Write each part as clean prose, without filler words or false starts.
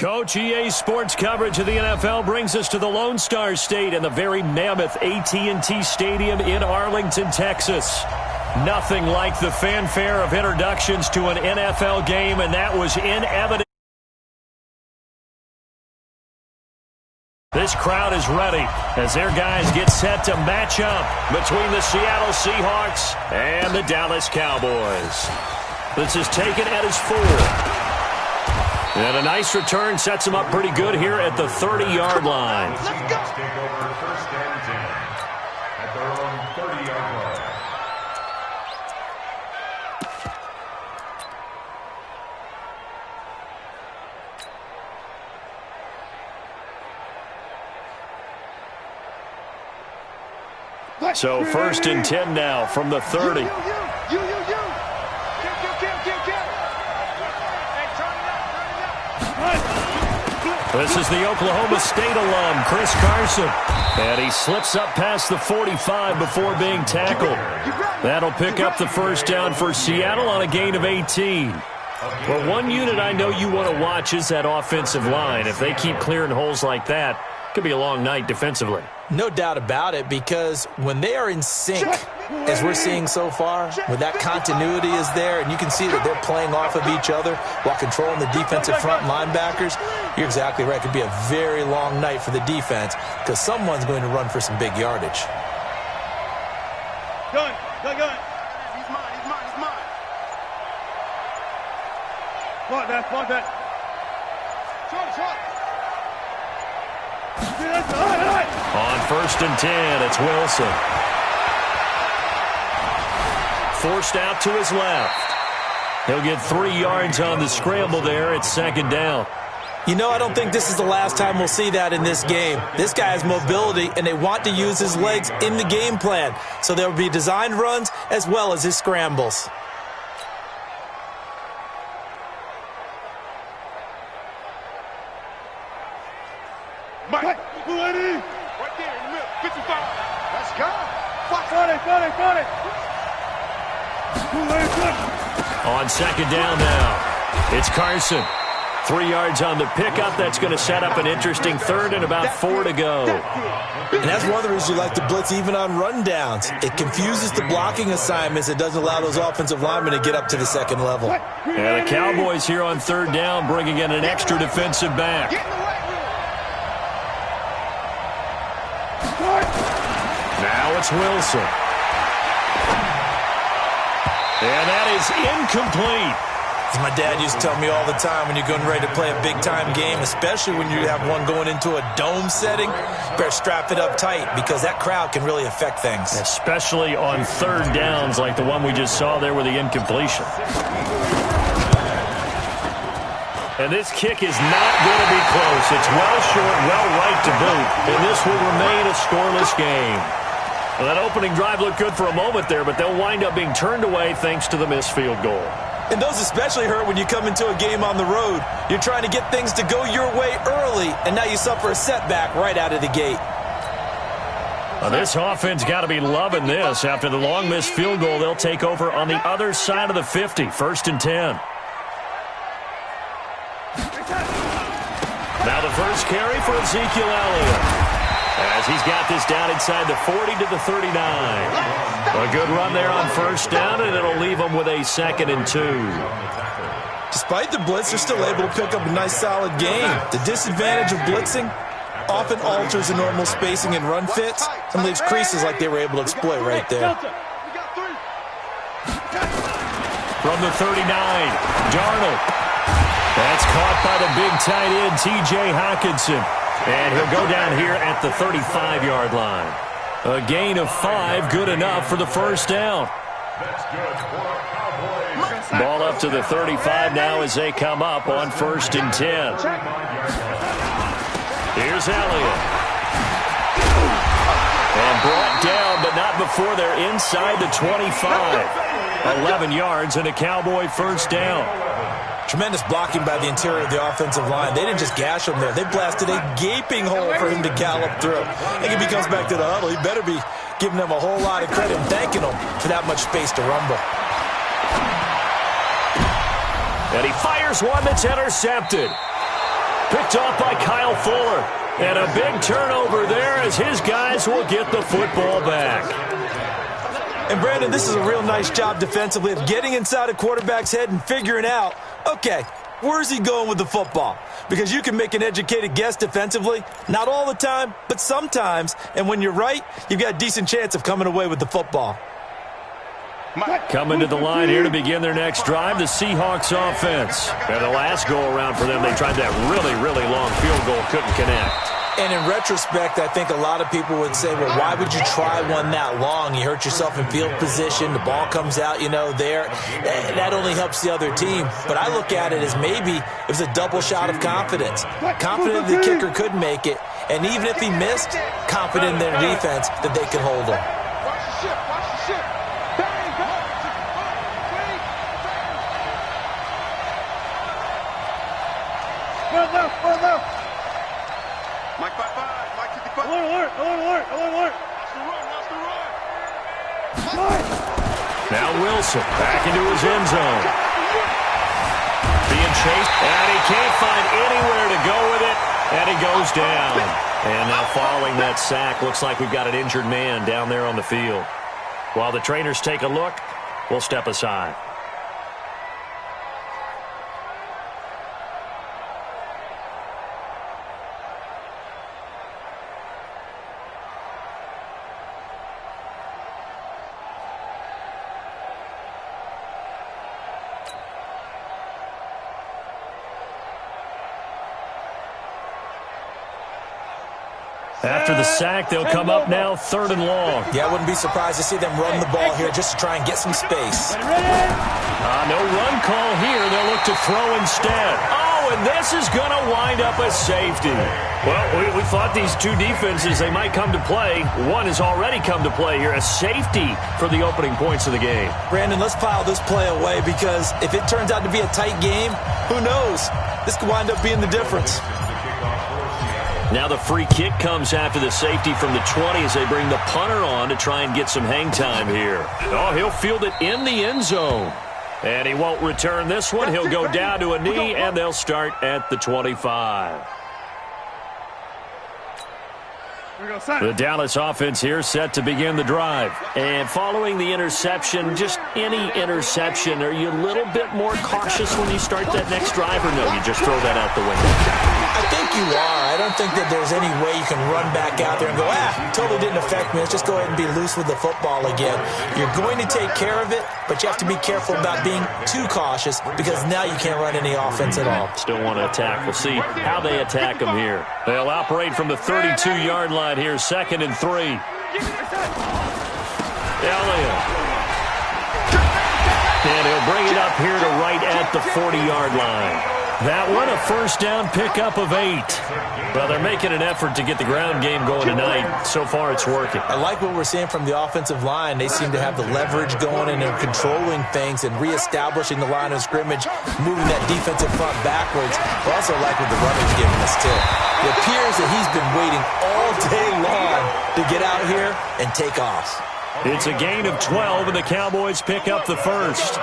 Coach, EA Sports coverage of the NFL brings us to the Lone Star State and the very mammoth AT&T Stadium in Arlington, Texas. Nothing like the fanfare of introductions to an NFL game, and that was in evidence. This crowd is ready as their guys get set to match up between the Seattle Seahawks and the Dallas Cowboys. This is taken at his 4. And a nice return sets him up pretty good here at the 30-yard line. Let's go. Take over first and 10 at their own 30-yard line. So first and 10 now from the 30. This is the Oklahoma State alum, Chris Carson. And he slips up past the 45 before being tackled. That'll pick up the first down for Seattle on a gain of 18. Well, one unit I know you want to watch is that offensive line. If they keep clearing holes like that, it could be a long night defensively. No doubt about it, because when they are in sync, as we're seeing so far, when that continuity is there, and you can see that they're playing off of each other while controlling the defensive front linebackers, you're exactly right. It could be a very long night for the defense because someone's going to run for some big yardage. Gun. He's mine. Spot that. Short. On first and 10, it's Wilson. Forced out to his left. He'll get 3 yards on the scramble there. It's second down. You know, I don't think this is the last time we'll see that in this game. This guy has mobility, and they want to use his legs in the game plan. So there will be designed runs as well as his scrambles. Mike, ready? Right there in the middle. 55. Let's go. Got it. On second down now, it's Carson. 3 yards on the pickup. That's going to set up an interesting third and about 4 to go. And that's one of the reasons you like to blitz even on rundowns. It confuses the blocking assignments. It doesn't allow those offensive linemen to get up to the second level. And the Cowboys here on third down bringing in an extra defensive back. Now it's Wilson. And that is incomplete. As my dad used to tell me all the time, when you're getting ready to play a big-time game, especially when you have one going into a dome setting, you better strap it up tight because that crowd can really affect things. Especially on third downs like the one we just saw there with the incompletion. And this kick is not going to be close. It's well short, well right to boot. And this will remain a scoreless game. Well, that opening drive looked good for a moment there, but they'll wind up being turned away thanks to the missed field goal. And those especially hurt when you come into a game on the road. You're trying to get things to go your way early, and now you suffer a setback right out of the gate. Well, this offense got to be loving this. After the long missed field goal, they'll take over on the other side of the 50, first and 10. Now the first carry for Ezekiel Elliott, as he's got this down inside the 40 to the 39. A good run there on first down, and it'll leave them with a 2nd and 2. Despite the blitz, they're still able to pick up a nice, solid gain. The disadvantage of blitzing often alters the normal spacing and run fits and leaves creases like they were able to exploit right there. From the 39, Darnold. That's caught by the big tight end, T.J. Hockenson. And he'll go down here at the 35-yard line. A gain of 5, good enough for the first down. Ball up to the 35 now as they come up on first and 10. Here's Elliott. And brought down, but not before they're inside the 25. 11 yards and a Cowboy first down. Tremendous blocking by the interior of the offensive line. They didn't just gash him there. They blasted a gaping hole for him to gallop through. I think if he comes back to the huddle, he better be giving them a whole lot of credit and thanking them for that much space to rumble. And he fires one that's intercepted. Picked off by Kyle Fuller. And a big turnover there as his guys will get the football back. And, Brandon, this is a real nice job defensively of getting inside a quarterback's head and figuring out, okay, where's he going with the football? Because you can make an educated guess defensively. Not all the time, but sometimes. And when you're right, you've got a decent chance of coming away with the football. Coming to the line here to begin their next drive, the Seahawks offense. And the last go-around for them, they tried that really, really long field goal, couldn't connect. And in retrospect, I think a lot of people would say, well, why would you try one that long? You hurt yourself in field position. The ball comes out, there. That only helps the other team. But I look at it as maybe it was a double shot of confidence. Confident the kicker could make it. And even if he missed, confident in their defense that they could hold him. Mike 5-5, Mike 55. Alert. Now Wilson back into his end zone. Being chased, and he can't find anywhere to go with it, and he goes down. And now following that sack, looks like we've got an injured man down there on the field. While the trainers take a look, we'll step aside. After the sack, they'll come up now 3rd and long. Yeah, I wouldn't be surprised to see them run the ball here just to try and get some space. No run call here. They'll look to throw instead. Oh, and this is going to wind up a safety. Well, we thought these two defenses, they might come to play. One has already come to play here, a safety for the opening points of the game. Brandon, let's file this play away because if it turns out to be a tight game, who knows? This could wind up being the difference. Now the free kick comes after the safety from the 20 as they bring the punter on to try and get some hang time here. Oh, he'll field it in the end zone. And he won't return this one. He'll go down to a knee, and they'll start at the 25. The Dallas offense here set to begin the drive. And following the interception, just any interception, are you a little bit more cautious when you start that next drive, or no, you just throw that out the window? I think you are. I don't think that there's any way you can run back out there and go, totally didn't affect me. Let's just go ahead and be loose with the football again. You're going to take care of it, but you have to be careful about being too cautious because now you can't run any offense at all. Still want to attack. We'll see how they attack them here. They'll operate from the 32-yard line here, 2nd and 3. Elliott. And he'll bring it up here to right at the 40-yard line. That one, a first down pickup of 8. Well, they're making an effort to get the ground game going tonight. So far, it's working. I like what we're seeing from the offensive line. They seem to have the leverage going and they're controlling things and reestablishing the line of scrimmage, moving that defensive front backwards. I also like what the running's giving us, too. It appears that he's been waiting all day long to get out here and take off. It's a gain of 12, and the Cowboys pick up the first.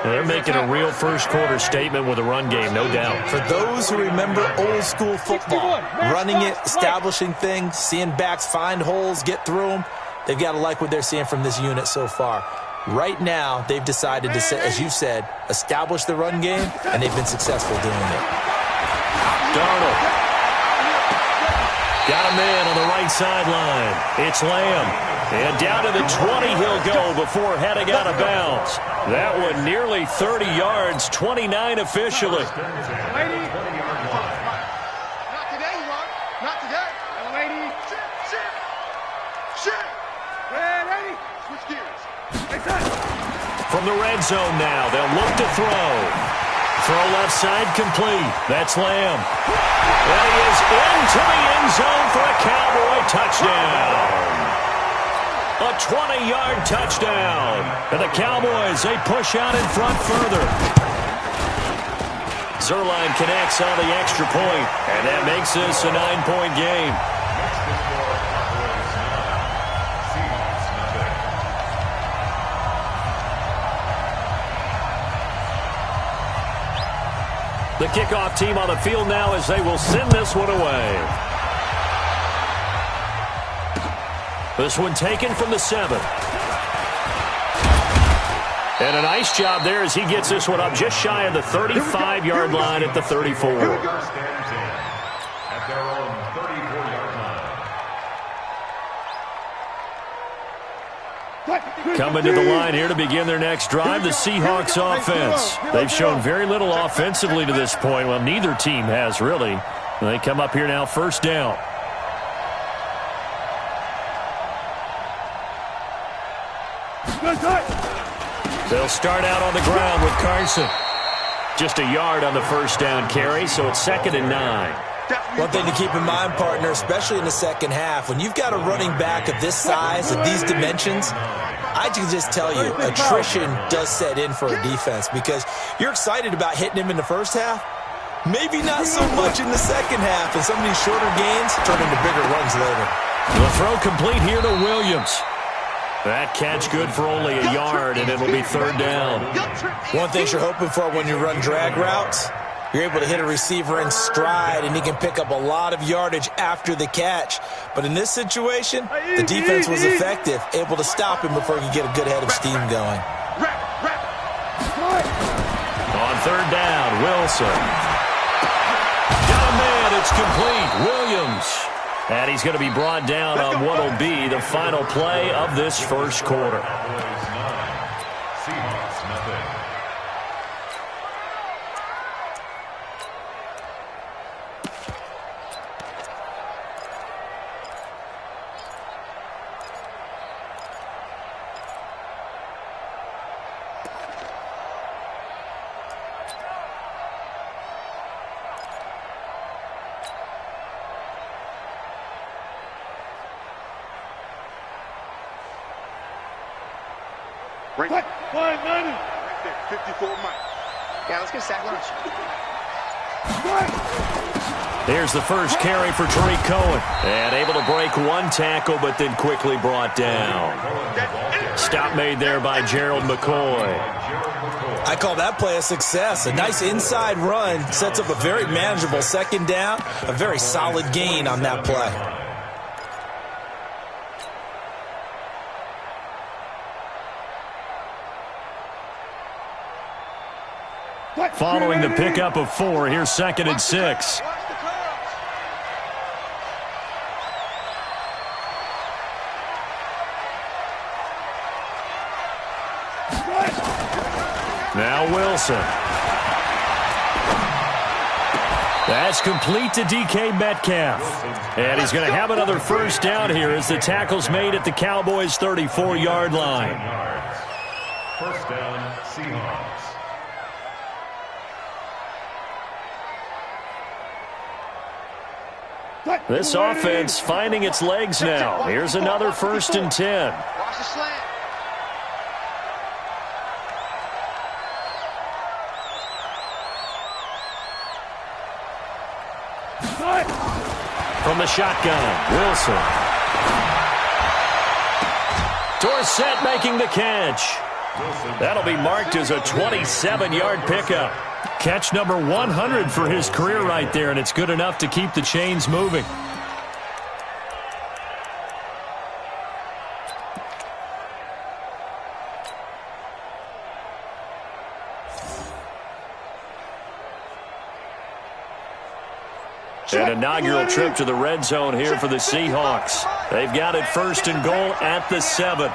They're making a real first-quarter statement with a run game, no doubt. For those who remember old-school football, running it, establishing things, seeing backs find holes, get through them, they've got to like what they're seeing from this unit so far. Right now, they've decided to, as you've said, establish the run game, and they've been successful doing it. Darnold. Got a man on the right sideline. It's Lamb. And down to the 20 he'll go before heading out of bounds. That one nearly 30 yards, 29 officially. Not today, you are. Not today. Lady. Shit. Ready. Switch gears. From the red zone now, they'll look to throw. Throw left side complete. That's Lamb. And he is into the end zone for a Cowboy touchdown. A 20-yard touchdown. And the Cowboys, they push out in front further. Zerline connects on the extra point, and that makes this a 9-point game. The kickoff team on the field now as they will send this one away. This one taken from the 7. And a nice job there as he gets this one up just shy of the 35-yard line at the 34. At their own 34-yard line. Coming to the line here to begin their next drive, the Seahawks offense. They've shown very little offensively to this point. Well, neither team has really. They come up here now, first down. They'll start out on the ground with Carson. Just a yard on the first down carry, so it's 2nd and 9. One thing to keep in mind, partner, especially in the second half, when you've got a running back of this size, of these dimensions, I can just tell you, attrition does set in for a defense because you're excited about hitting him in the first half. Maybe not so much in the second half, and some of these shorter gains turn into bigger runs later. The throw complete here to Williams. That catch good for only a yard, and it'll be 3rd down. One thing you're hoping for when you run drag routes, you're able to hit a receiver in stride, and he can pick up a lot of yardage after the catch. But in this situation, the defense was effective, able to stop him before he could get a good head of steam going. On 3rd down, Wilson. Got a man, it's complete. Williams. And he's going to be brought down on what will be the final play of this first quarter. Seahawks, nothing. Right. 590. Right there. 54 Mike. Yeah, let's get sack lunch. Here's the first carry for Tariq Cohen. And able to break one tackle, but then quickly brought down. Stop made there by Gerald McCoy. I call that play a success. A nice inside run sets up a very manageable 2nd down. A very solid gain on that play. Following the pickup of 4, here's 2nd and 6. Now Wilson. That's complete to DK Metcalf. And he's going to have another first down here as the tackle's made at the Cowboys' 34-yard line. First down, Seahawks. This offense finding its legs now. Here's another 1st and 10. Watch the slant. From the shotgun, Wilson. Dorsett making the catch. That'll be marked as a 27-yard pickup. Catch number 100 for his career right there, and it's good enough to keep the chains moving. An inaugural trip to the red zone here for the Seahawks. They've got it 1st and goal at the 7.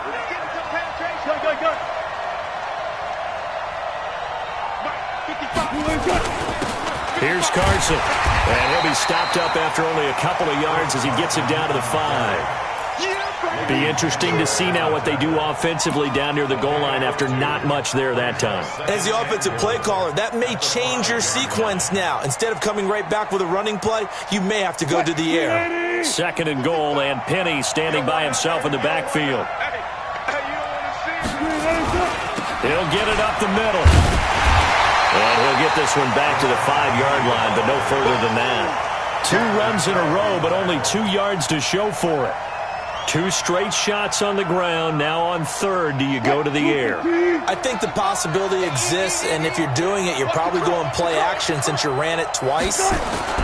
Here's Carson. And he'll be stopped up after only a couple of yards as he gets it down to the 5. Be interesting to see now what they do offensively down near the goal line after not much there that time. As the offensive play caller, that may change your sequence now. Instead of coming right back with a running play, you may have to go to the air. 2nd and goal, and Penny standing by himself in the backfield. He'll get it up the middle. And he'll get this one back to the 5-yard line, but no further than that. 2 runs in a row, but only 2 yards to show for it. 2 straight shots on the ground. Now on third, do you go to the air? I think the possibility exists, and if you're doing it, you're probably going play action since you ran it twice.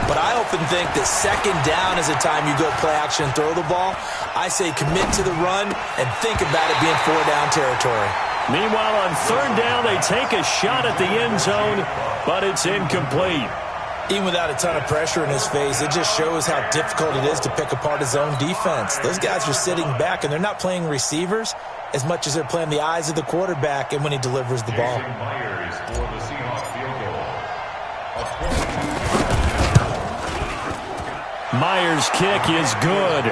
But I often think that second down is a time you go play action and throw the ball. I say commit to the run and think about it being 4-down territory. Meanwhile, on third down, they take a shot at the end zone, but it's incomplete. Even without a ton of pressure in his face, it just shows how difficult it is to pick apart his own defense. Those guys are sitting back, and they're not playing receivers as much as they're playing the eyes of the quarterback and when he delivers the ball. Myers for the Seahawks field goal. Myers' kick is good.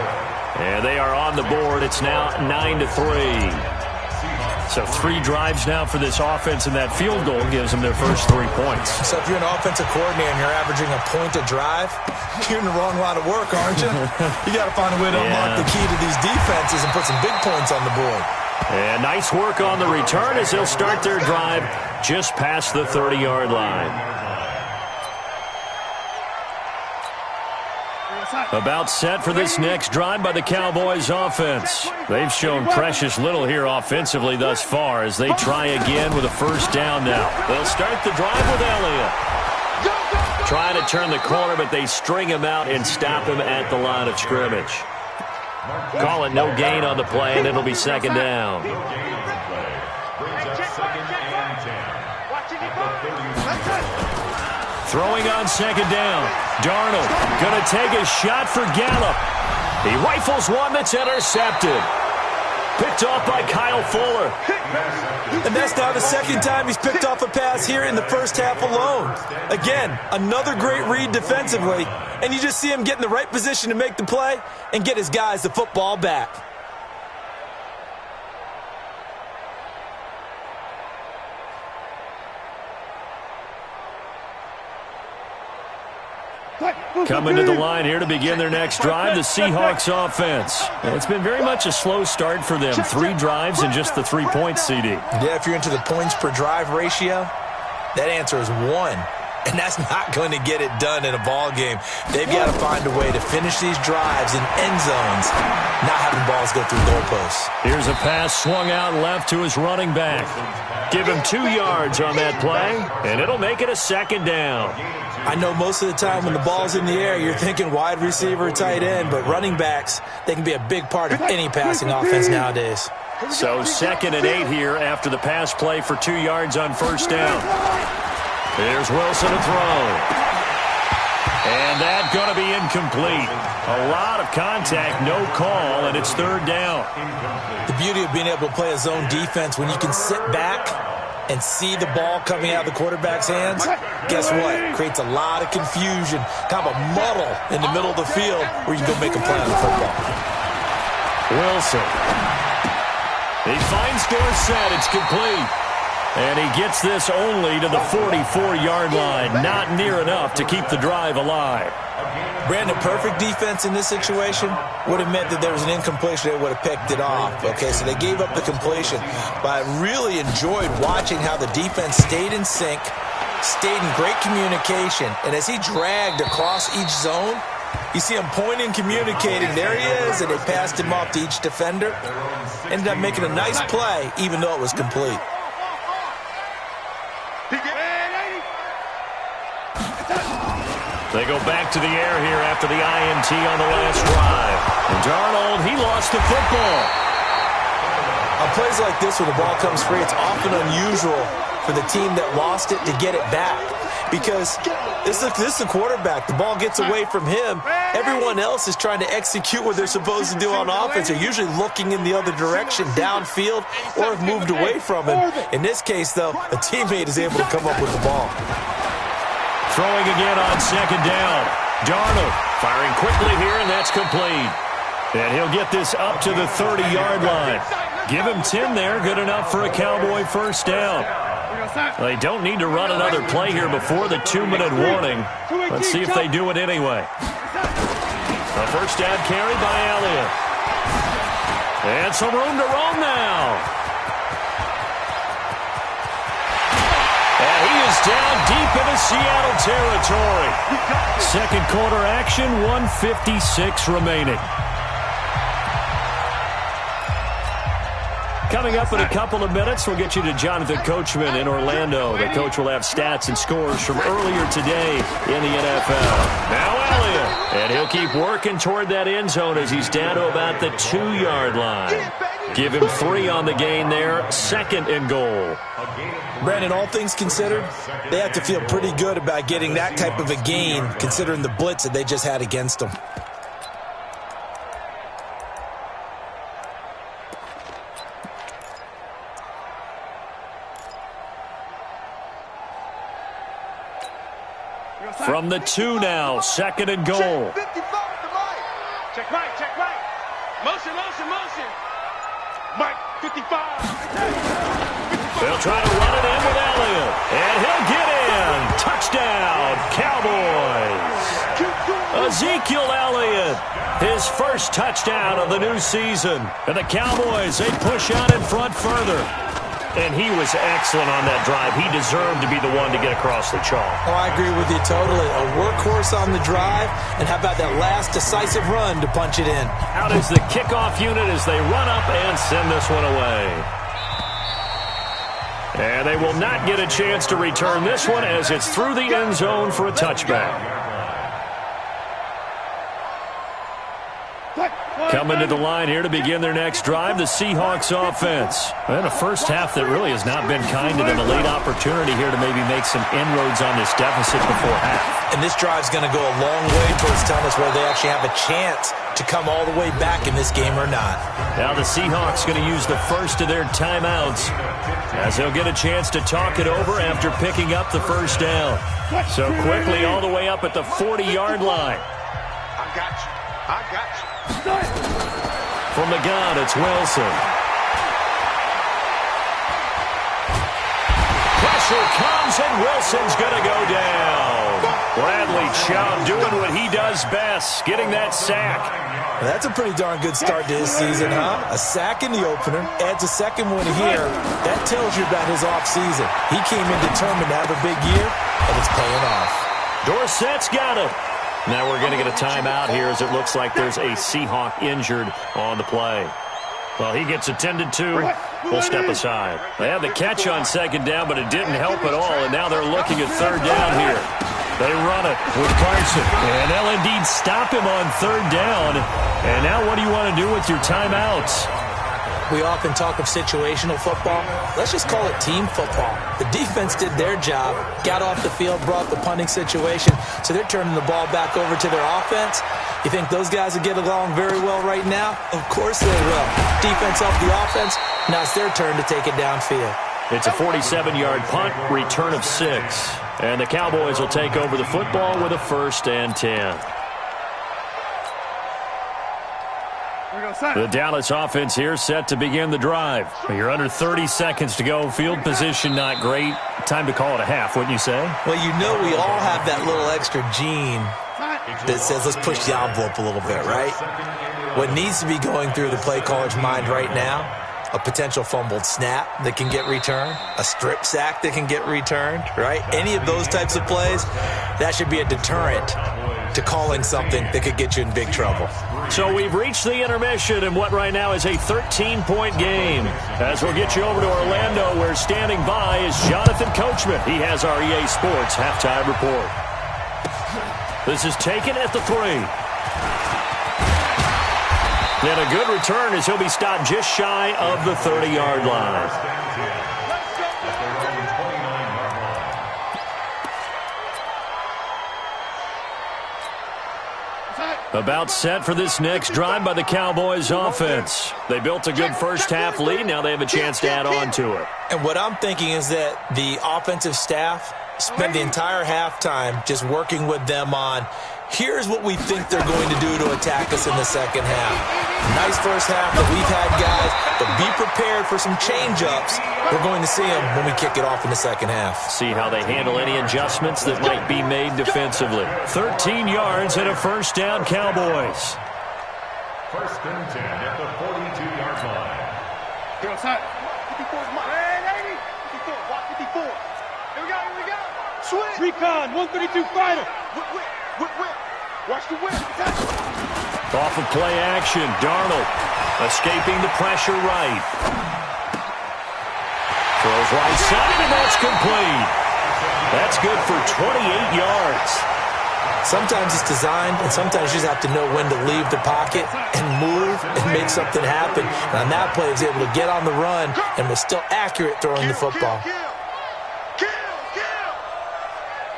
And they are on the board. It's now 9-3. So 3 drives now for this offense, and that field goal gives them their first 3 points. So if you're an offensive coordinator and you're averaging a point a drive, you're in the wrong line of work, aren't you? You got to find a way to unlock the key to these defenses and put some big points on the board. And nice work on the return as they'll start their drive just past the 30-yard line. About set for this next drive by the Cowboys offense. They've shown precious little here offensively thus far as they try again with a first down now. They'll start the drive with Elliott. Trying to turn the corner, but they string him out and stop him at the line of scrimmage. Call it no gain on the play, and it'll be second down. Throwing on second down. Darnold going to take a shot for Gallup. He rifles one that's intercepted. Picked off by Kyle Fuller. And that's now the second time he's picked off a pass here in the first half alone. Again, another great read defensively. And you just see him get in the right position to make the play and get his guys the football back. Coming to the line here to begin their next drive, the Seahawks offense. It's been very much a slow start for them. 3 drives and just the 3 points, CD. Yeah, if you're into the points per drive ratio, that answer is 1. And that's not going to get it done in a ball game. They've got to find a way to finish these drives in end zones, not having balls go through goalposts. Here's a pass swung out left to his running back. Give him 2 yards on that play, and it'll make it a second down. I know most of the time when the ball's in the air, you're thinking wide receiver, tight end, but running backs, they can be a big part of any passing offense nowadays. So 2nd and 8 here after the pass play for 2 yards on first down. Here's Wilson to throw. And that's going to be incomplete. A lot of contact, no call, and it's 3rd down. The beauty of being able to play a zone defense when you can sit back and see the ball coming out of the quarterback's hands, guess what? Creates a lot of confusion, kind of a muddle in the middle of the field where you can go make a play on the football. Wilson. He finds Dorsett. It's complete. And he gets this only to the 44-yard line. Not near enough to keep the drive alive. Brandon, perfect defense in this situation would have meant that there was an incompletion. They would have picked it off. Okay, so they gave up the completion. But I really enjoyed watching how the defense stayed in sync, stayed in great communication. And as he dragged across each zone, you see him pointing, communicating. There he is, and they passed him off to each defender. Ended up making a nice play, even though it was complete. They go back to the air here after the INT on the last drive. And Darnold, he lost the football. On plays like this where the ball comes free, it's often unusual for the team that lost it to get it back. Because this is the quarterback. The ball gets away from him. Everyone else is trying to execute what they're supposed to do on offense. They're usually looking in the other direction, downfield, or have moved away from him. In this case, though, a teammate is able to come up with the ball. Throwing again on second down. Darnold firing quickly here, and that's complete. And he'll get this up to the 30-yard line. Give him 10 there, good enough for a Cowboy first down. They don't need to run another play here before the 2-minute warning. Let's see if they do it anyway. A first down carry by Elliott. And some room to roam now. And he is down deep into Seattle territory. Second quarter action, 1:56 remaining. Coming up in a couple of minutes, we'll get you to Jonathan Coachman in Orlando. The coach will have stats and scores from earlier today in the NFL. Now Elliott, and he'll keep working toward that end zone as he's down to about the 2-yard line. Give him 3 on the gain there, 2nd and goal. Brandon, all things considered, they have to feel pretty good about getting that type of a gain, considering the blitz that they just had against them. From the 2 now, 2nd and goal. Check right. Motion. Mike, 55. They'll try to run it in with Elliott. And he'll get in. Touchdown, Cowboys. Ezekiel Elliott, his first touchdown of the new season. And the Cowboys, they push out in front further. And he was excellent on that drive. He deserved to be the one to get across the chalk. Oh, I agree with you totally. A workhorse on the drive. And how about that last decisive run to punch it in? Out is the kickoff unit as they run up and send this one away. And they will not get a chance to return this one as it's through the end zone for a touchback. Coming to the line here to begin their next drive, the Seahawks offense. And a first half that really has not been kind to them. A late opportunity here to maybe make some inroads on this deficit before half. And this drive's going to go a long way towards telling us whether they actually have a chance to come all the way back in this game or not. Now the Seahawks going to use the first of their timeouts as they'll get a chance to talk it over after picking up the first down. So quickly all the way up at the 40-yard line. I got you. From the gun, it's Wilson. Pressure comes, and Wilson's going to go down. Bradley Chubb doing what he does best, getting that sack. That's a pretty darn good start to his season, huh? A sack in the opener, adds a second one here. That tells you about his offseason. He came in determined to have a big year, and it's paying off. Dorsett's got it. Now we're going to get a timeout here as it looks like there's a Seahawk injured on the play. Well, he gets attended to. We'll step aside. They had the catch on 2nd down, but it didn't help at all, and now they're looking at 3rd down here. They run it with Carson, and they'll indeed stop him on 3rd down. And now what do you want to do with your timeouts? We often talk of situational football. Let's just call it team football. The defense did their job, got off the field, brought the punting situation, so they're turning the ball back over to their offense. You think those guys will get along very well right now? Of course they will. Defense helped the offense. Now it's their turn to take it downfield. It's a 47-yard punt, return of 6. And the Cowboys will take over the football with a 1st and 10. The Dallas offense here set to begin the drive. You're under 30 seconds to go. Field position not great. Time to call it a half, wouldn't you say? Well, you know we all have that little extra gene that says let's push the envelope a little bit, right? What needs to be going through the play caller's mind right now, a potential fumbled snap that can get returned, a strip sack that can get returned, right? Any of those types of plays, that should be a deterrent to calling something that could get you in big trouble. So we've reached the intermission in what right now is a 13-point game. As we'll get you over to Orlando, where standing by is Jonathan Coachman. He has our EA Sports halftime report. This is taken at the 3. And a good return as he'll be stopped just shy of the 30-yard line. About set for this next drive by the Cowboys offense. They built a good first half lead. Now they have a chance to add on to it. And what I'm thinking is that the offensive staff spent the entire halftime just working with them on, here's what we think they're going to do to attack us in the second half. Nice first half that we've had, guys, but be prepared for some change-ups. We're going to see them when we kick it off in the second half. See how they handle any adjustments that might be made defensively. 13 yards and a 1st down, Cowboys. 1st and 10 at the 42-yard line. Go outside. 54's mine. 80. 54. Watch 54. Here we go. Switch. Recon. 132 fighter. Whip. Watch the whip. Off of play action, Darnold escaping the pressure right. Throws right side, and that's complete. That's good for 28 yards. Sometimes it's designed, and sometimes you just have to know when to leave the pocket and move and make something happen. And on that play, he was able to get on the run and was still accurate throwing the football.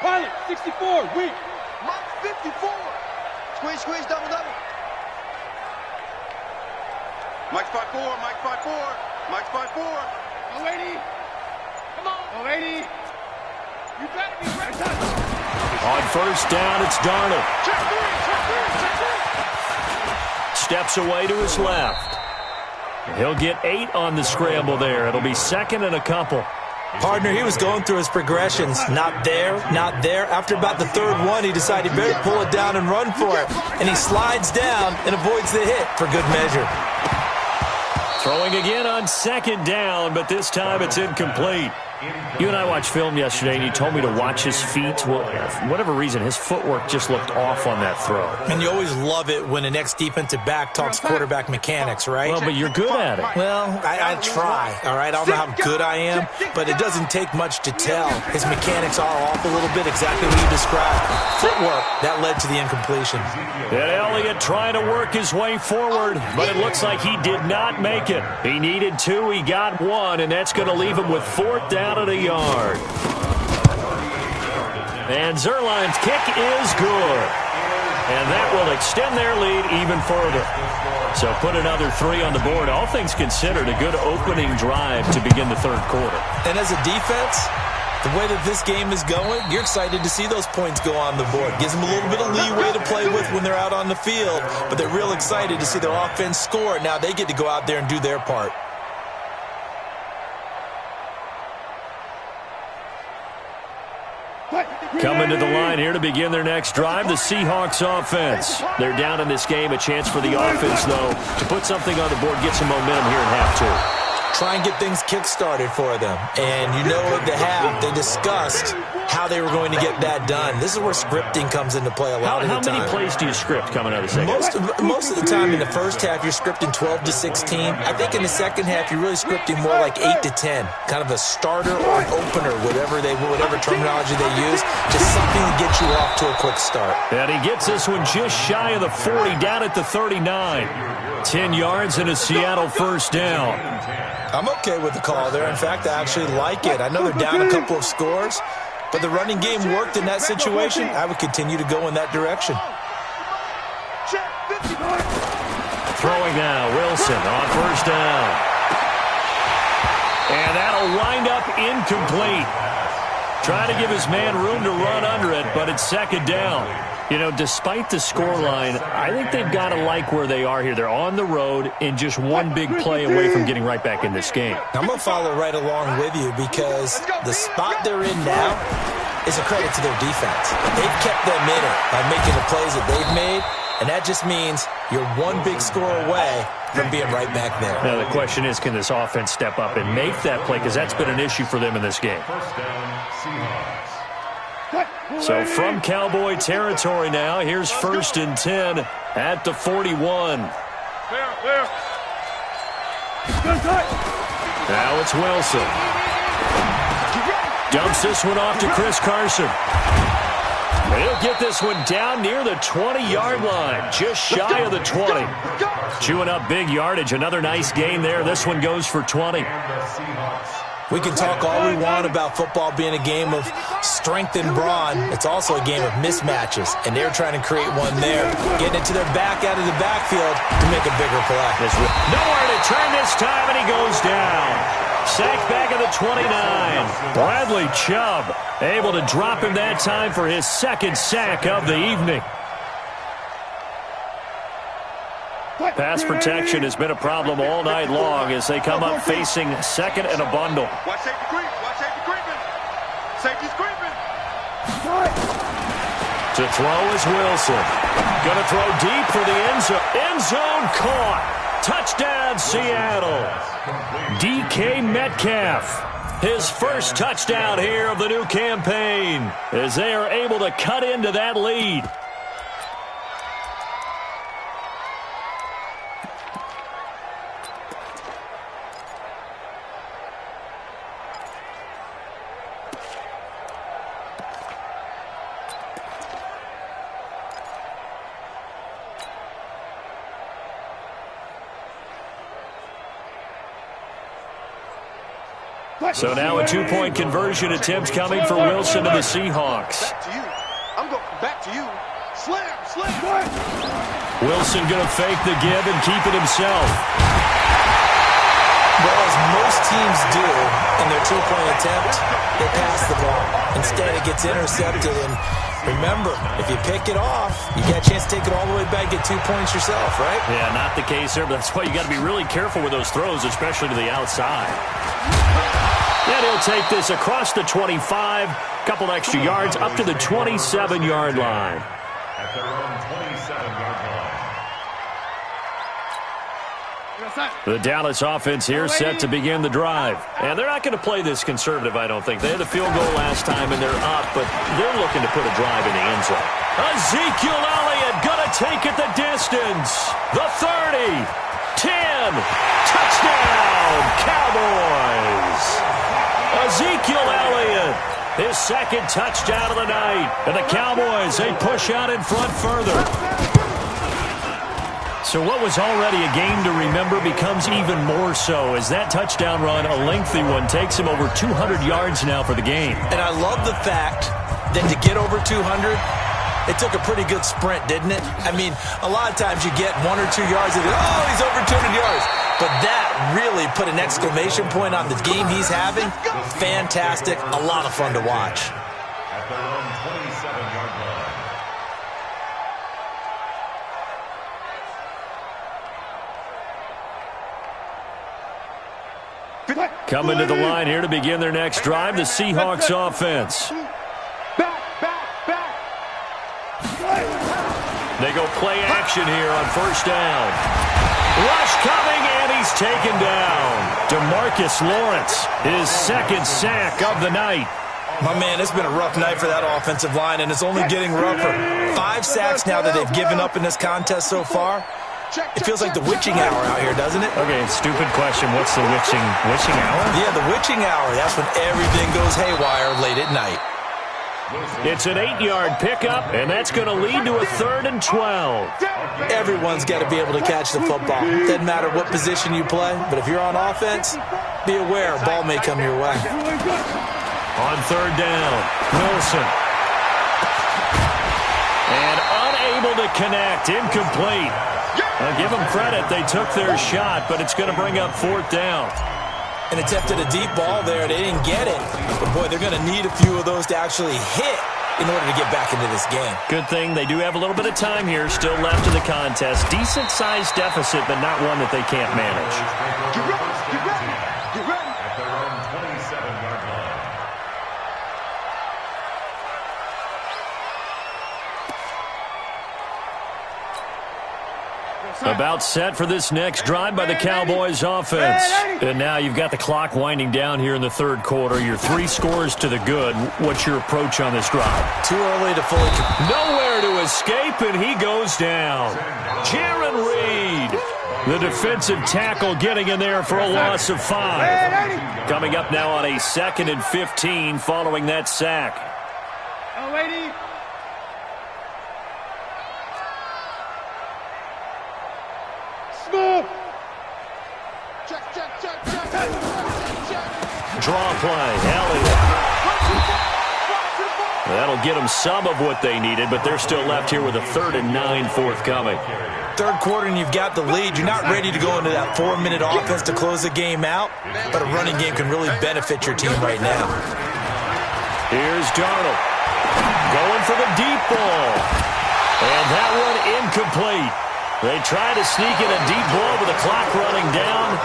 Pilot, 64, weak. Mike, 54. Squeeze, squeeze, double, double. Mike's 5'4", Mike's 5'4", Mike's 5'4". No, 80. Come on. No, 80. You better be ready. On first down, it's Darnold. Check three. Steps away to his left. He'll get 8 on the scramble there. It'll be second and a couple. Partner, he was going through his progressions. Not there, not there. After about the third one, he decided he better pull it down and run for it. And he slides down and avoids the hit for good measure. Throwing again on second down, but this time it's incomplete. You and I watched film yesterday, and you told me to watch his feet. Well, for whatever reason, his footwork just looked off on that throw. And you always love it when the next defensive back talks quarterback mechanics, right? Well, but you're good at it. Well, I try, all right? I don't know how good I am, but it doesn't take much to tell. His mechanics are off a little bit, exactly what you described. Footwork, that led to the incompletion. And Elliott trying to work his way forward, but it looks like he did not make it. He needed 2, he got 1, and that's going to leave him with 4th down and a yard. And Zerline's kick is good. And that will extend their lead even further. So put another 3 on the board. All things considered, a good opening drive to begin the third quarter. And as a defense, the way that this game is going, you're excited to see those points go on the board. Gives them a little bit of leeway to play with when they're out on the field, but they're real excited to see their offense score. Now they get to go out there and do their part. Coming to the line here to begin their next drive, the Seahawks offense. They're down in this game. A chance for the offense, though, to put something on the board, get some momentum here in half 2. Try and get things kick-started for them. And you know at the half, they discussed how they were going to get that done. This is where scripting comes into play a lot of the time. How many plays do you script coming out of the second half? Most of the time in the first half, you're scripting 12 to 16. I think in the second half, you're really scripting more like 8 to 10. Kind of a starter or an opener, whatever terminology they use. Just something to get you off to a quick start. And he gets this one just shy of the 40, down at the 39. 10 yards and a Seattle first down. I'm okay with the call there. In fact, I actually like it. I know they're down a couple of scores, but the running game worked in that situation. I would continue to go in that direction. Throwing now, Wilson on first down. And that'll wind up incomplete. Trying to give his man room to run under it, but it's second down. You know, despite the scoreline, I think they've got to like where they are here. They're on the road and just one big play away from getting right back in this game. I'm going to follow right along with you because the spot they're in now is a credit to their defense. They've kept them in it by making the plays that they've made, and that just means you're one big score away from being right back there. Now, the question is, can this offense step up and make that play? Because that's been an issue for them in this game. First down, Seahawks. So from Cowboy territory now, here's 1st and 10 at the 41. Now it's Wilson. Dumps this one off to Chris Carson. He'll get this one down near the 20-yard line, just shy of the 20. Chewing up big yardage, another nice gain there. This one goes for 20. We can talk all we want about football being a game of strength and brawn. It's also a game of mismatches, and they're trying to create one there, getting it to their back out of the backfield to make a bigger play. Nowhere to turn this time, and he goes down. Sacked back at the 29. Bradley Chubb able to drop him that time for his second sack of the evening. Pass protection has been a problem all night long as they come up facing second and a bundle. Watch safety creep. Watch safety creeping. Safety's creeping. To throw is Wilson. Going to throw deep for the end zone. End zone caught. Touchdown, Seattle. DK Metcalf. His first touchdown here of the new campaign as they are able to cut into that lead. So now a two-point conversion attempt coming for Wilson and the Seahawks. Back to you. I'm going back to you. Slam, slam. Wilson going to fake the give and keep it himself. Well, as most teams do in their two-point attempt, they pass the ball. Instead, it gets intercepted. And remember, if you pick it off, you got a chance to take it all the way back, get 2 points yourself, right? Yeah, not the case there, but that's why you got to be really careful with those throws, especially to the outside. And he'll take this across the 25, couple extra yards, up to the 27-yard line. At their own 27-yard line. The Dallas offense here set to begin the drive. And they're not going to play this conservative, I don't think. They had a field goal last time, and they're up, but they're looking to put a drive in the end zone. Ezekiel Elliott going to take it the distance. The 30, 10, touchdown, Cowboys. Ezekiel Elliott, his second touchdown of the night. And the Cowboys, they push out in front further. So what was already a game to remember becomes even more so as that touchdown run, a lengthy one, takes him over 200 yards now for the game. And I love the fact that to get over 200, it took a pretty good sprint, didn't it? I mean, a lot of times you get 1 or 2 yards and oh, he's over 200 yards. But that really put an exclamation point on the game he's having. Fantastic. A lot of fun to watch. At their own 27-yard line. Coming to the line here to begin their next drive, the Seahawks offense. They go play action here on first down. Rush coming, and he's taken down. DeMarcus Lawrence, his second sack of the night. My man, it's been a rough night for that offensive line, and it's only getting rougher. 5 sacks now that they've given up in this contest so far. It feels like the witching hour out here, doesn't it? Okay, stupid question. What's the witching hour? Yeah, the witching hour. That's when everything goes haywire late at night. It's an 8-yard pickup, and that's going to lead to a 3rd and 12. Everyone's got to be able to catch the football. Doesn't matter what position you play, but if you're on offense, be aware a ball may come your way. On 3rd down, Wilson. And unable to connect, incomplete. I'll give them credit. They took their shot, but it's going to bring up 4th down. And attempted a deep ball there. They didn't get it. But, boy, they're going to need a few of those to actually hit in order to get back into this game. Good thing they do have a little bit of time here still left in the contest. Decent-sized deficit, but not one that they can't manage. Get ready. At their own 27-yard line. About set for this next drive by the Cowboys offense. And now you've got the clock winding down here in the 3rd quarter. You're 3 scores to the good. What's your approach on this drive? Too early to fully... Nowhere to escape, and he goes down. Jaron Reed, the defensive tackle, getting in there for a loss of 5. Coming up now on a 2nd and 15 following that sack. Oh, lady. Draw play, Elliott. That'll get them some of what they needed, but they're still left here with a 3rd and 9 forthcoming. 3rd quarter and you've got the lead. You're not ready to go into that 4-minute offense to close the game out, but a running game can really benefit your team right now. Here's Darnold going for the deep ball. And that one incomplete. They try to sneak in a deep ball with the clock running down,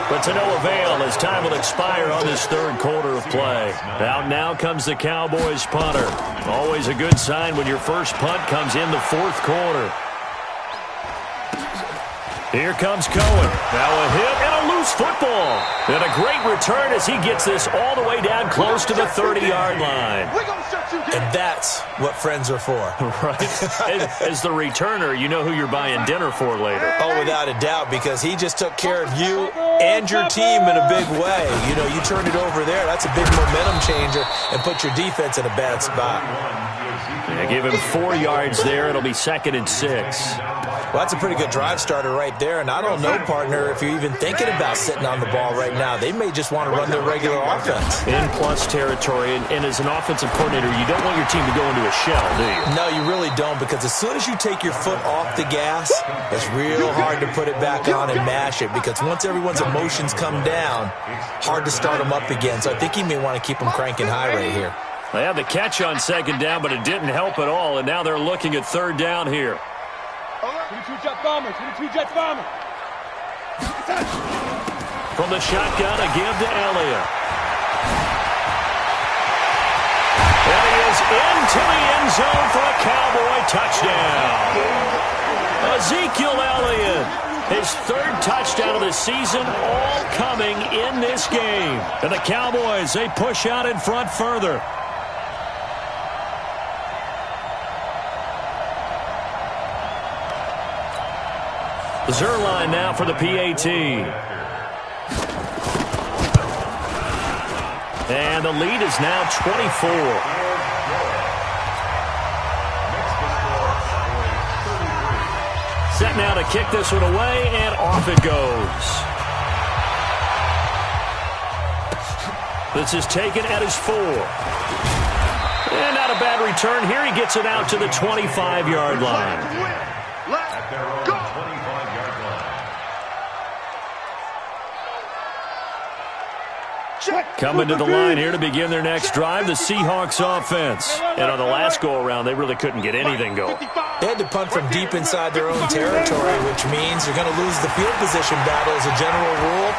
but to no avail as time will expire on this 3rd quarter of play. Out now comes the Cowboys punter. Always a good sign when your first punt comes in the 4th quarter. Here comes Cohen. Now a hit and a loose football. And a great return as he gets this all the way down close to the 30-yard line. And that's what friends are for. Right. As the returner, you know who you're buying dinner for later. Oh, without a doubt, because he just took care of you and your team in a big way. You know, you turned it over there. That's a big momentum changer and put your defense in a bad spot. Yeah, give him 4 yards there. It'll be 2nd and 6. Well, that's a pretty good drive starter right there, and I don't know, partner, if you're even thinking about sitting on the ball right now. They may just want to run their regular offense. In plus territory, and as an offensive coordinator, you don't want your team to go into a shell, do you? No, you really don't, because as soon as you take your foot off the gas, it's real hard to put it back on and mash it, because once everyone's emotions come down, hard to start them up again. So I think he may want to keep them cranking high right here. They had the catch on second down, but it didn't help at all, and now they're looking at third down here. 22 jet bomber, 22 jet bomber. From the shotgun, a give to Elliott. And he is into the end zone for a Cowboy touchdown. Ezekiel Elliott, his third touchdown of the season, all coming in this game. And the Cowboys, they push out in front further. Zerline now for the PAT. And the lead is now 24. Set now to kick this one away, and off it goes. This is taken at his 4. And not a bad return here. He gets it out to the 25-yard line. Coming to the line here to begin their next drive, the Seahawks offense. And on the last go-around, they really couldn't get anything going. They had to punt from deep inside their own territory, which means they're going to lose the field position battle as a general rule.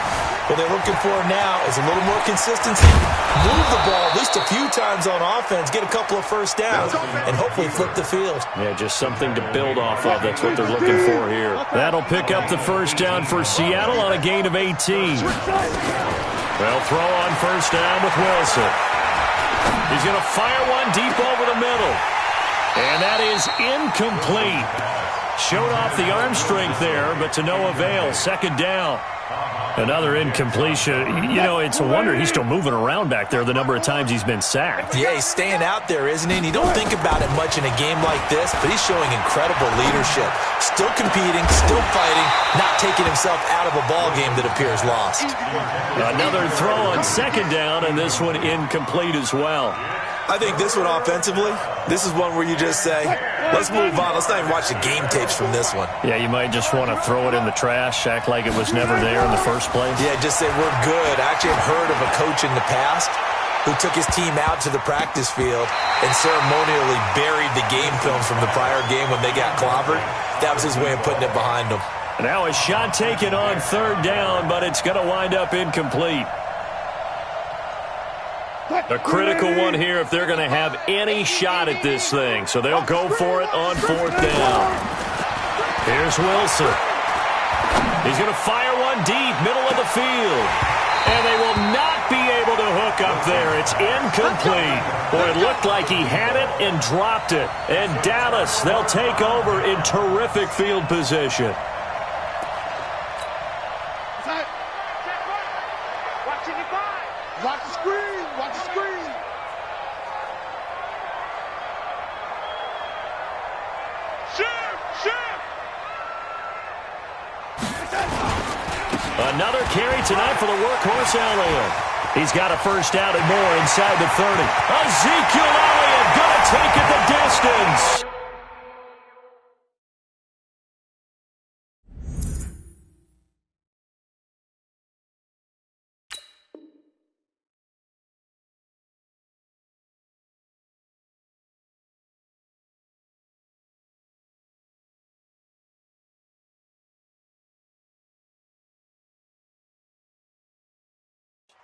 What they're looking for now is a little more consistency, move the ball at least a few times on offense, get a couple of first downs, and hopefully flip the field. Yeah, just something to build off of. That's what they're looking for here. That'll pick up the first down for Seattle on a gain of 18. They'll throw on first down with Wilson. He's going to fire one deep over the middle. And that is incomplete. Showed off the arm strength there, but to no avail. Second down. Another incompletion. You know, it's a wonder he's still moving around back there the number of times he's been sacked. Yeah, he's staying out there, isn't he? And you don't think about it much in a game like this, but he's showing incredible leadership. Still competing, still fighting, not taking himself out of a ball game that appears lost. Another throw on second down, and this one incomplete as well. I think this one offensively, this is one where you just say, let's move on. Let's not even watch the game tapes from this one. Yeah, you might just want to throw it in the trash, act like it was never there in the first place. Yeah, just say we're good. I actually have heard of a coach in the past who took his team out to the practice field and ceremonially buried the game films from the prior game when they got clobbered. That was his way of putting it behind them. Now a shot taken on third down, but it's going to wind up incomplete. A critical one here if they're going to have any shot at this thing. So they'll go for it on fourth down. Here's Wilson. He's going to fire one deep, middle of the field. And they will not be able to hook up there. It's incomplete. Boy, it looked like he had it and dropped it. And Dallas, they'll take over in terrific field position. Watch the screen! Watch the screen! Shoot! Shoot! Another carry tonight for the workhorse Elliott. He's got a first down and more inside the 30. Ezekiel Elliott going to take it the distance.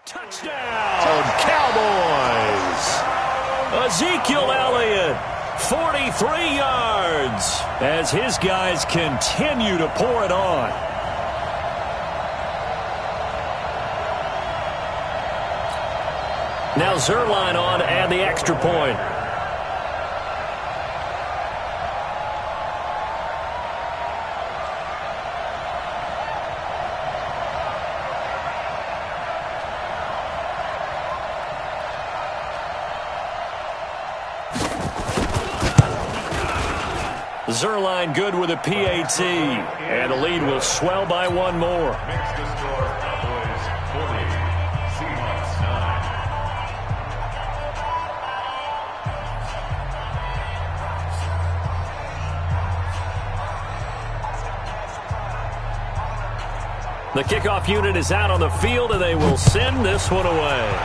Touchdown, Cowboys! Ezekiel Elliott, 43 yards, as his guys continue to pour it on. Now Zerline on to add the extra point. Zerline good with a PAT, and the lead will swell by one more. Makes the score Cowboys 40, Seahawks 9. The kickoff unit is out on the field, and they will send this one away.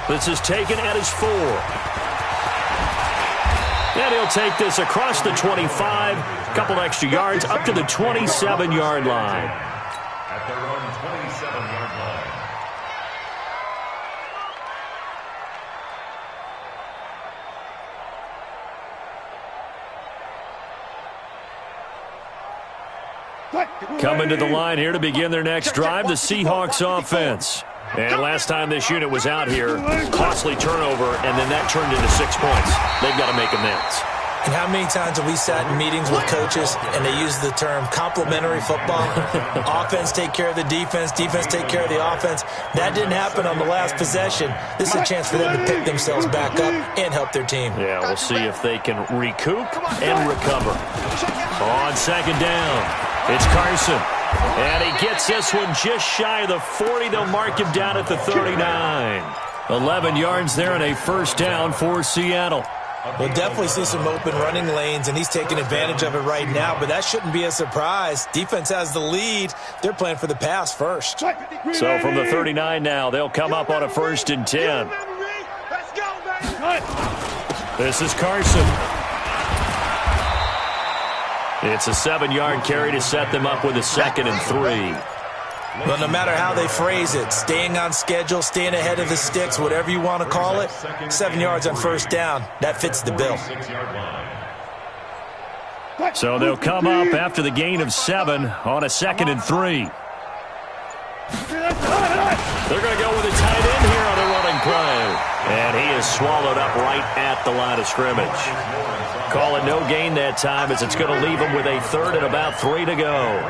This is taken at his 4. And he'll take this across the 25, a couple extra yards, up to the 27-yard line. At their own 27-yard line. Coming to the line here to begin their next drive, the Seahawks offense. And last time this unit was out here, costly turnover, and then that turned into 6 points. They've got to make amends. And how many times have we sat in meetings with coaches and they use the term complementary football? Offense take care of the defense, defense take care of the offense. That didn't happen on the last possession. This is a chance for them to pick themselves back up and help their team. Yeah, we'll see if they can recoup and recover. On second down, it's Carson. And he gets this one just shy of the 40. They'll mark him down at the 39. 11 yards there and a first down for Seattle. We'll definitely see some open running lanes, and he's taking advantage of it right now, but that shouldn't be a surprise. Defense has the lead. They're playing for the pass first. So from the 39 now, they'll come up on a 1st and 10. This is Carson. It's a 7-yard carry to set them up with a 2nd and 3. Well, no matter how they phrase it, staying on schedule, staying ahead of the sticks, whatever you want to call it, 7 yards on first down, that fits the bill. So they'll come up after the gain of 7 on a 2nd and 3. They're going to go with a tight end here on a running play. And he is swallowed up right at the line of scrimmage. Call it no gain that time, as it's going to leave him with a 3rd and about 3 to go.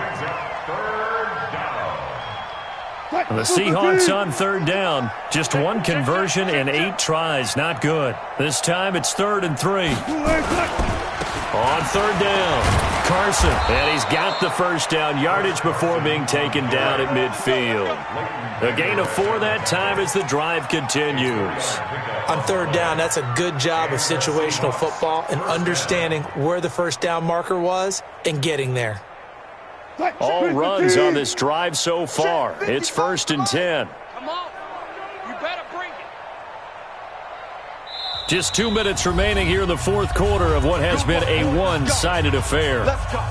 The Seahawks on 3rd down. Just 1 conversion and 8 tries. Not good. This time it's 3rd and 3. On 3rd down, Carson. And he's got the first down yardage before being taken down at midfield. A gain of 4 that time as the drive continues. On 3rd down, that's a good job of situational football and understanding where the first down marker was and getting there. All runs on this drive so far. It's 1st and 10. Come on. You better bring it. Just 2 minutes remaining here in the 4th quarter of what has been a one-sided affair. Let's go.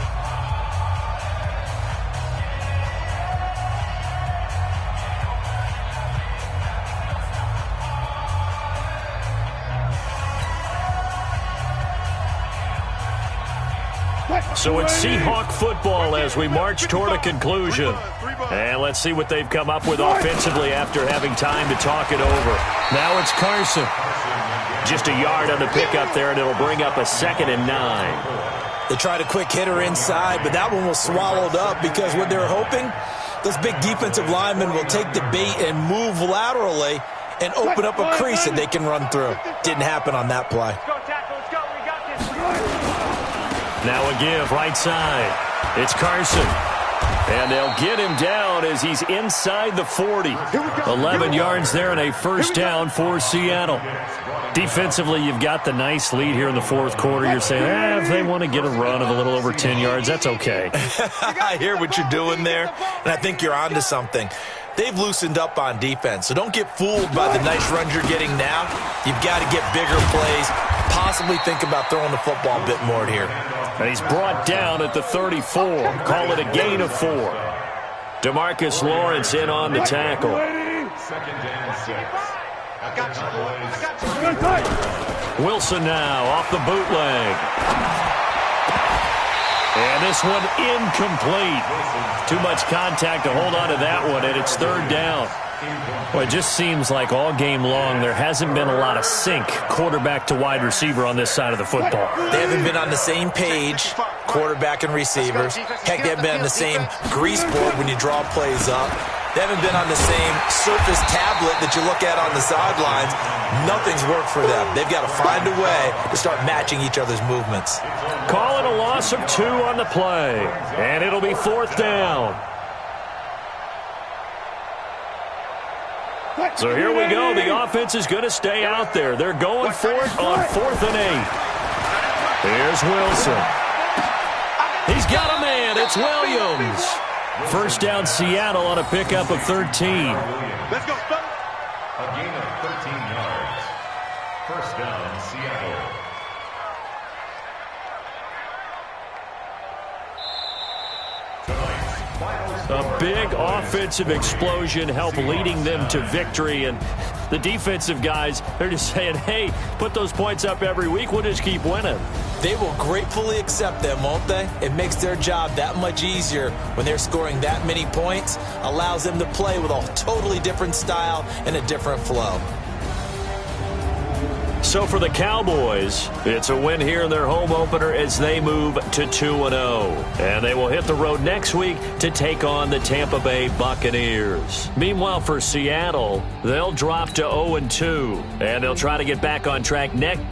So it's Seahawk football as we march toward a conclusion. And let's see what they've come up with offensively after having time to talk it over. Now it's Carson. Just a yard on the pickup there, and it'll bring up a 2nd and 9. They tried a quick hitter inside, but that one was swallowed up because what they're hoping, those big defensive linemen will take the bait and move laterally and open up a crease that they can run through. Didn't happen on that play. Now a give right side. It's Carson. And they'll get him down as he's inside the 40. 11 yards there and a first down for Seattle. Defensively, you've got the nice lead here in the 4th quarter. You're saying, if they want to get a run of a little over 10 yards, that's okay. I hear what you're doing there, and I think you're onto something. They've loosened up on defense, so don't get fooled by the nice runs you're getting now. You've got to get bigger plays, possibly think about throwing the football a bit more here. And he's brought down at the 34. Call it a gain of 4. DeMarcus Lawrence in on the tackle. 2nd and 6. Wilson now off the bootleg. And this one incomplete. Too much contact to hold on to that one, and it's 3rd down. Well, it just seems like all game long there hasn't been a lot of sync quarterback to wide receiver on this side of the football. They haven't been on the same page, quarterback and receivers. Heck, they haven't been on the same grease board when you draw plays up. They haven't been on the same Surface tablet that you look at on the sidelines. Nothing's worked for them. They've got to find a way to start matching each other's movements. Call it a loss of 2 on the play, and it'll be 4th down. So here we go. The offense is going to stay out there. They're going for it on 4th and 8. Here's Wilson. He's got a man. It's Williams. First down, Seattle on a pickup of 13. Let's go, a gain of 13 yards. First down, Seattle. A big offensive explosion helped leading them to victory, and the defensive guys, they're just saying, hey, put those points up every week, we'll just keep winning. They will gratefully accept them, won't they? It makes their job that much easier when they're scoring that many points, allows them to play with a totally different style and a different flow. So for the Cowboys, it's a win here in their home opener as they move to 2-0. And they will hit the road next week to take on the Tampa Bay Buccaneers. Meanwhile, for Seattle, they'll drop to 0-2. And they'll try to get back on track next